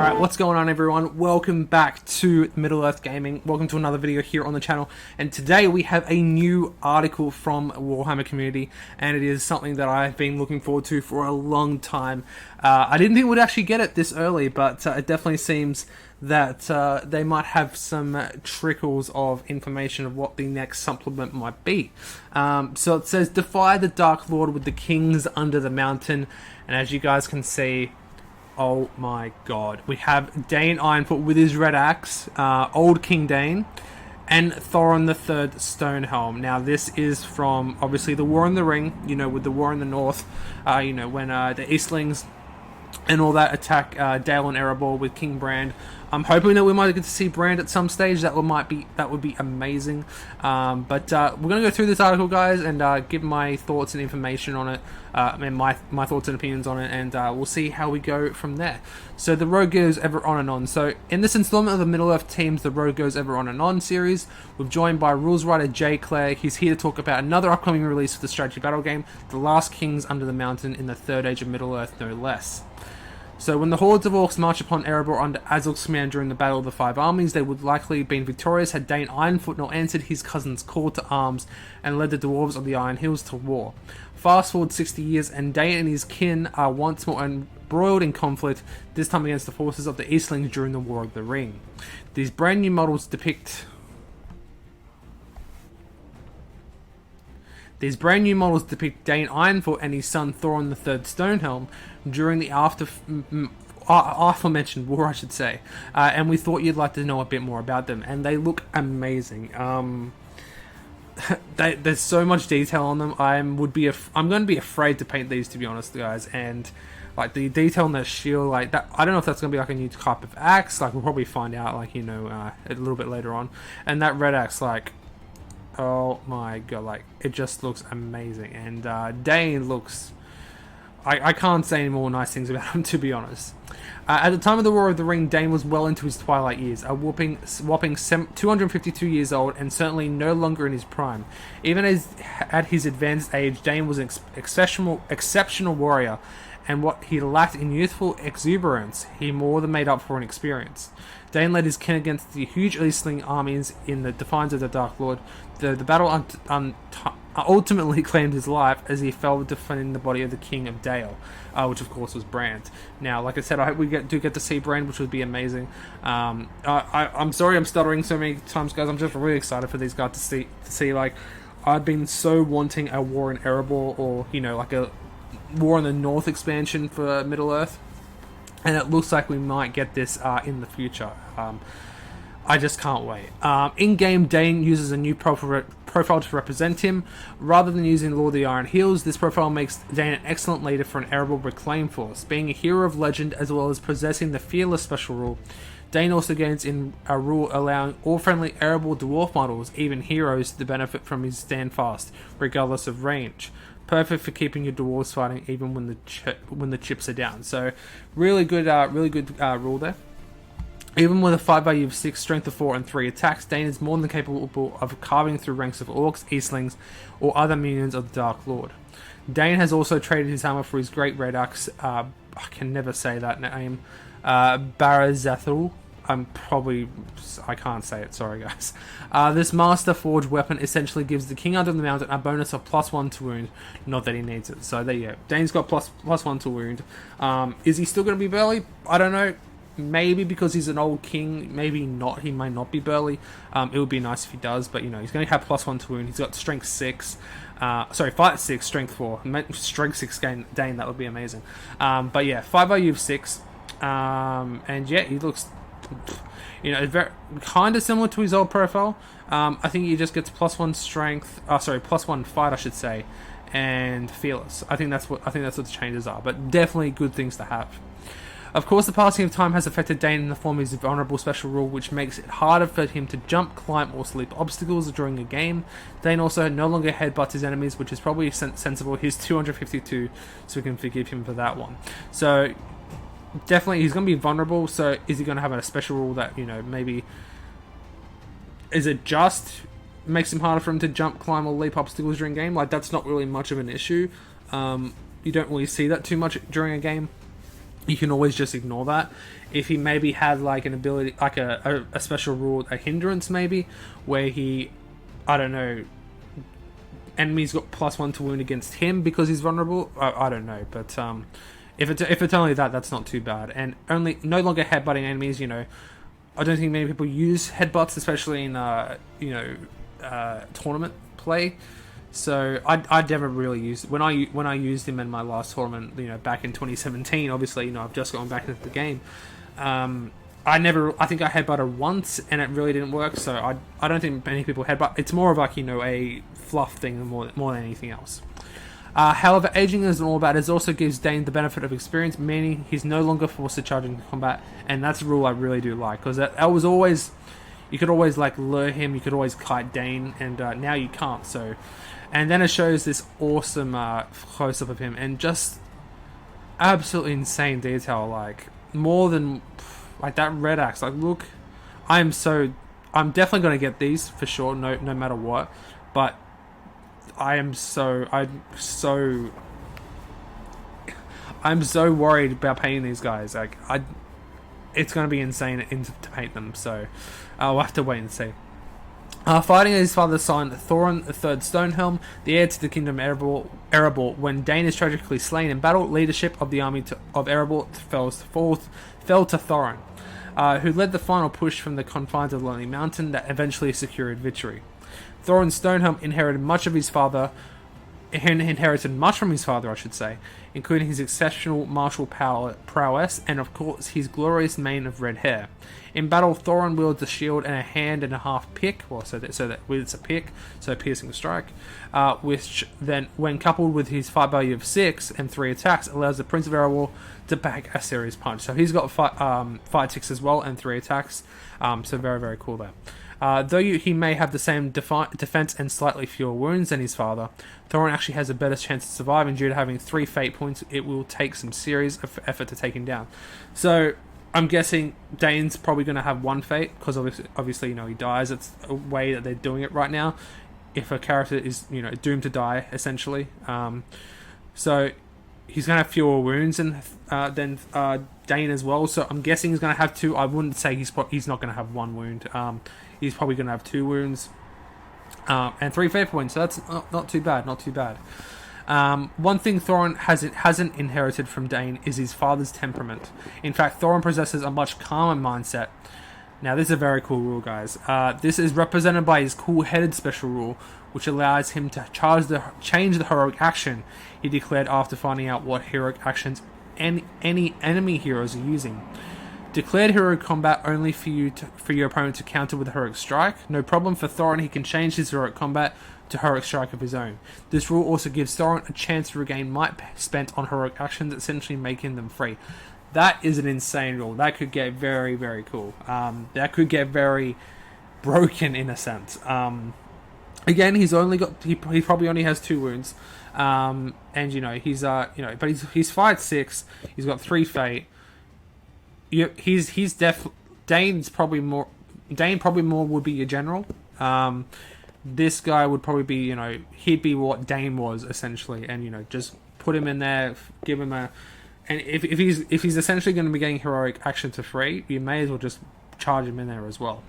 Alright, what's going on everyone? Welcome back to Middle-earth Gaming. Welcome to another video here on the channel. And today we have a new article from Warhammer community, and it is something that I've been looking forward to for a long time. I didn't think we'd actually get it this early, but it definitely seems that they might have some trickles of information of what the next supplement might be. So it says, defy the Dark Lord with the kings under the mountain. And as you guys can see, oh my god, we have Dain Ironfoot with his red axe, old King Dain, and Thorin III Stonehelm. Now this is from obviously the War in the Ring, you know, with the War in the North, you know, when the Eastlings and all that attack Dale and Erebor with King Brand. I'm hoping that we might get to see Brand at some stage. That would be amazing. But we're gonna go through this article, guys, and give my thoughts and information on it, and my thoughts and opinions on it, and we'll see how we go from there. So the road goes ever on and on. So in this installment of the Middle-earth Teams, the road goes ever on and on series, we're joined by rules writer Jay Clare. He's here to talk about another upcoming release for the strategy battle game, The Last Kings Under the Mountain in the Third Age of Middle-earth, no less. So when the hordes of orcs march upon Erebor under Azul's command during the Battle of the Five Armies, they would likely have been victorious had Dain Ironfoot not answered his cousin's call to arms and led the dwarves of the Iron Hills to war. Fast forward 60 years and Dain and his kin are once more embroiled in conflict, this time against the forces of the Eastlings during the War of the Ring. These brand new models depict Dain Ironfoot and his son Thorin III Stonehelm during the aforementioned war, I should say. And we thought you'd like to know a bit more about them, and they look amazing. There's so much detail on them. I'm going to be afraid to paint these, to be honest, guys. And like the detail on their shield, like that, I don't know if that's going to be like a new type of axe. Like we'll probably find out, like, you know, a little bit later on. And that red axe, like, oh my god, like, it just looks amazing. And Dain looks... I can't say any more nice things about him, to be honest. At the time of the War of the Ring, Dain was well into his twilight years, a whopping 252 years old, and certainly no longer in his prime. Even at his advanced age, Dain was an exceptional warrior, and what he lacked in youthful exuberance, he more than made up for in experience. Dain led his kin against the huge Eastling armies in the defiance of the Dark Lord. The battle ultimately claimed his life as he fell defending the body of the King of Dale, which of course was Brand. Now, like I said, I hope we do get to see Brand, which would be amazing. I'm sorry I'm stuttering so many times, guys. I'm just really excited for these guys to see. Like, I've been so wanting a War in Erebor, or, you know, like a War in the North expansion for Middle-earth, and it looks like we might get this in the future. I just can't wait. In-game, Dain uses a new profile to represent him. Rather than using Lord of the Iron Hills, this profile makes Dain an excellent leader for an Erebor Reclaim Force. Being a hero of legend as well as possessing the Fearless special rule, Dain also gains in a rule allowing all friendly Erebor dwarf models, even heroes, to benefit from his standfast, regardless of range. Perfect for keeping your dwarves fighting even when the chips are down. So really good rule there. Even with a 5 value of 6, strength of 4 and 3 attacks, Dain is more than capable of carving through ranks of orcs, Eastlings, or other minions of the Dark Lord. Dain has also traded his armor for his great red axe, I can never say that name, Barazathul. I can't say it, sorry guys. This Master Forged weapon essentially gives the King Under the Mountain a bonus of +1 to wound, not that he needs it. So there you go. Dain's got +1 to wound. Is he still going to be burly? I don't know. Maybe because he's an old king, maybe not. He might not be burly. It would be nice if he does, but you know, he's going to have +1 to wound. He's got strength 6, fight 6, strength 4, strength 6 Dain. That would be amazing. But yeah, 5 value of 6, and yeah, he looks, you know, very kind of similar to his old profile. I think he just gets +1 strength. +1 fight, I should say, and fearless. I think that's what the changes are. But definitely good things to have. Of course, the passing of time has affected Dain in the form of his vulnerable special rule, which makes it harder for him to jump, climb, or sleep obstacles during a game. Dain also no longer headbutts his enemies, which is probably sensible. He's 252, so we can forgive him for that one. So, definitely, he's going to be vulnerable, so is he going to have a special rule that, you know, maybe... Is it just makes him harder for him to jump, climb, or leap obstacles during a game? Like, that's not really much of an issue. You don't really see that too much during a game. you can always just ignore that. If he maybe had like an ability, like a special rule, a hindrance maybe, where he, I don't know, enemies got +1 to wound against him because he's vulnerable. I don't know, but if it's only that, that's not too bad. And only no longer headbutting enemies. You know, I don't think many people use headbutts, especially in tournament play. So I never really used when I used him in my last tournament. You know, back in 2017. Obviously, you know, I've just gotten back into the game. I think I headbutted once and it really didn't work, so I don't think many people headbutt. It's more of like, you know, a fluff thing more than anything else. However, aging isn't all bad. It also gives Dain the benefit of experience, meaning he's no longer forced to charge into combat, and that's a rule I really do like, because that was always, you could always like lure him, you could always kite Dain, and now you can't. So, and then it shows this awesome close-up of him, and just absolutely insane detail, like more than like that red axe. Like, look, I'm definitely going to get these for sure, no matter what. But I'm so worried about painting these guys. Like, it's going to be insane to paint them. So I'll have to wait and see. Fighting his father's son, Thorin III Stonehelm, the heir to the kingdom of Erebor, when Dain is tragically slain in battle, leadership of the army of Erebor fell to Thorin, who led the final push from the confines of the Lonely Mountain that eventually secured victory. Thorin Stonehelm inherited much from his father, I should say, including his exceptional martial prowess and, of course, his glorious mane of red hair. In battle, Thorin wields a shield and a hand and a half pick, it's a pick, so piercing strike, which then, when coupled with his fight value of 6 and 3 attacks, allows the Prince of Erebor to pack a serious punch. So he's got fight 6 as well and 3 attacks, so very, very cool there. Though he may have the same defense and slightly fewer wounds than his father, Thorin actually has a better chance to survive, and due to having 3 fate points, it will take some serious effort to take him down. So I'm guessing Dain's probably going to have 1 fate, because obviously, you know, he dies. It's a way that they're doing it right now. If a character is, you know, doomed to die, essentially. So he's going to have fewer wounds than Dain as well. So I'm guessing he's going to have 2. I wouldn't say he's not going to have 1 wound. He's probably going to have 2 wounds and 3 fate points. So that's not too bad. Not too bad. One thing Thorin hasn't inherited from Dain is his father's temperament. In fact, Thorin possesses a much calmer mindset. Now, this is a very cool rule, guys. This is represented by his cool-headed special rule, which allows him to change the heroic action he declared after finding out what heroic actions any enemy heroes are using. Declared heroic combat only for your opponent to counter with a heroic strike. No problem for Thorin, he can change his heroic combat to heroic strike of his own. This rule also gives Thorin a chance to regain might spent on heroic actions, essentially making them free. That is an insane rule. That could get very, very cool. That could get very broken in a sense. Again, he probably only has 2 wounds, and you know but he's fight 6. He's got 3 fate. Dain probably more would be your general. This guy would probably be, you know, he'd be what Dain was essentially, and you know, just put him in there, give him a, and if he's essentially going to be getting heroic action to free, you may as well just charge him in there as well.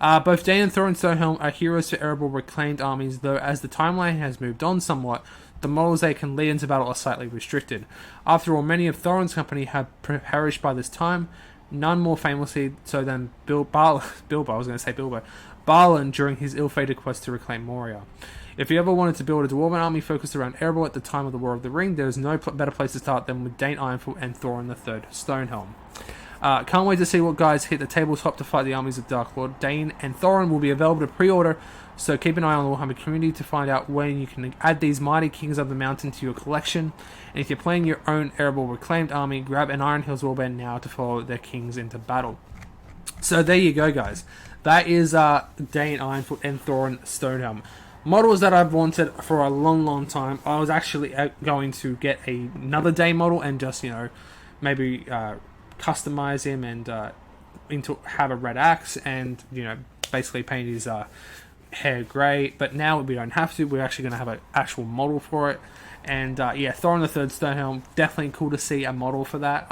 Both Dain and Thorin Stonehelm are heroes for Erebor reclaimed armies, though as the timeline has moved on somewhat, the models they can lead into battle are slightly restricted. After all, many of Thorin's company have perished by this time, none more famously so than Balin during his ill-fated quest to reclaim Moria. If you ever wanted to build a dwarven army focused around Erebor at the time of the War of the Ring, there is no better place to start than with Dain Ironfoot and Thorin III Stonehelm. Can't wait to see what guys hit the tabletop to fight the armies of Dark Lord. Dain and Thorin will be available to pre-order, so keep an eye on the Warhammer community to find out when you can add these mighty Kings of the Mountain to your collection. And if you're playing your own Erebor reclaimed army, grab an Iron Hills Warband now to follow their kings into battle. So there you go, guys. That is Dain Ironfoot and Thorin Stonehelm. Models that I've wanted for a long, long time. I was actually going to get another Dain model and just, you know, maybe customize him and have a red axe and, you know, basically paint his hair grey, but now we don't have to. We're actually going to have an actual model for it. And yeah, Thorin III Stonehelm, definitely cool to see a model for that.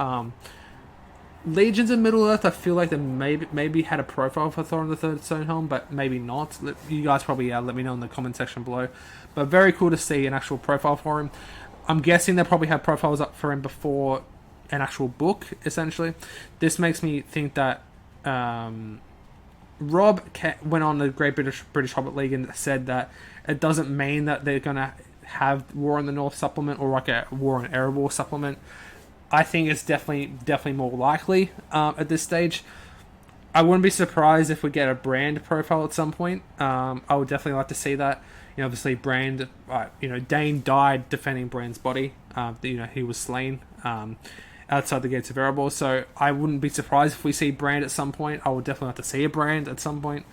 Legions of Middle Earth, I feel like they maybe had a profile for Thorin III Stonehelm, but maybe not. You guys probably let me know in the comment section below. But very cool to see an actual profile for him. I'm guessing they probably had profiles up for him before an actual book, essentially. This makes me think that Rob went on the Great British Hobbit League and said that it doesn't mean that they're going to have War in the North supplement or like a War in Erebor supplement. I think it's definitely more likely at this stage. I wouldn't be surprised if we get a Brand profile at some point. I would definitely like to see that. You know, obviously Brand, Dain died defending Brand's body. He was slain outside the gates of Erebor, so I wouldn't be surprised if we see Brand at some point. I would definitely like to see a Brand at some point.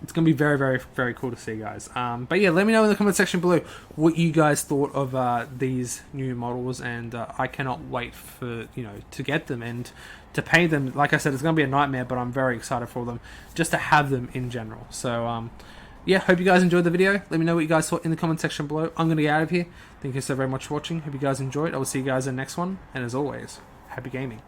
It's going to be very, very, very cool to see, guys. But yeah, let me know in the comment section below what you guys thought of these new models, and I cannot wait for, to get them and to paint them. Like I said, it's going to be a nightmare, but I'm very excited for them, just to have them in general. So, yeah, hope you guys enjoyed the video. Let me know what you guys thought in the comment section below. I'm going to get out of here. Thank you so very much for watching. Hope you guys enjoyed. I will see you guys in the next one, and as always, happy gaming.